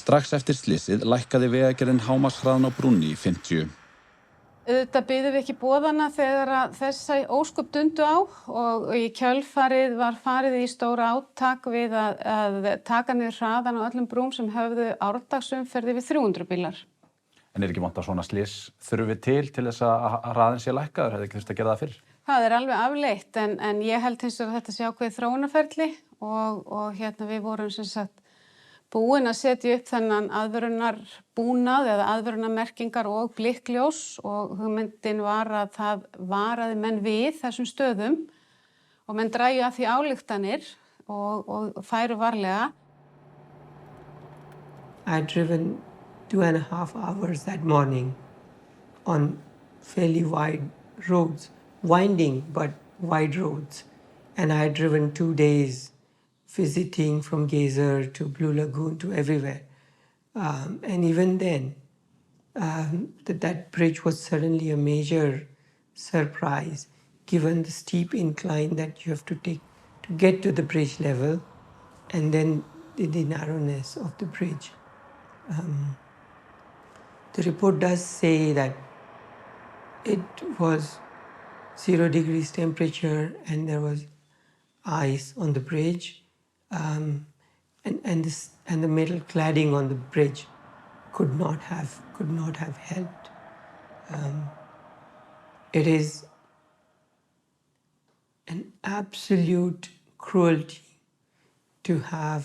Strax eftir slysið lækkaði Vegagerðin hámarkshraðann á brúnni í 50. Auðvitað biðum við ekki boðana þegar þessi ósköp dundu á og í kjölfarið var farið í stóra átak við að taka niður hraðan á öllum brúm sem höfðu árdagsumferð yfir 300 bílar. En ekki vont að svona slys þurfi til þess að hraðinn sé lækkaður, hefði ekki þurft að gera það fyrr? Það alveg afleitt en ég held hins vegar að þetta sé ákveðið þróunarferli og við vorum sem sagt búin að setja upp þennan aðvörunarbúnað eða aðvörunarmerkingar og blikkljós og hugmyndin var að það varaði menn við þessum stöðum og menn dræju að því ályktanir og færu varlega. I had driven 2.5 hours that morning on fairly wide roads, winding but wide roads, and I had driven 2 days visiting from Geyser to Blue Lagoon to everywhere. And even then, that bridge was suddenly a major surprise, given the steep incline that you have to take to get to the bridge level, and then the narrowness of the bridge. The report does say that it was 0 degrees temperature and there was ice on the bridge. And the metal cladding on the bridge could not have helped. It is an absolute cruelty to have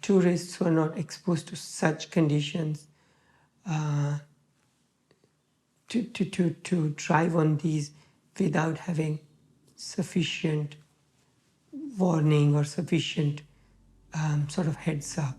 tourists who are not exposed to such conditions to drive on these without having sufficient warning or sufficient sort of heads up.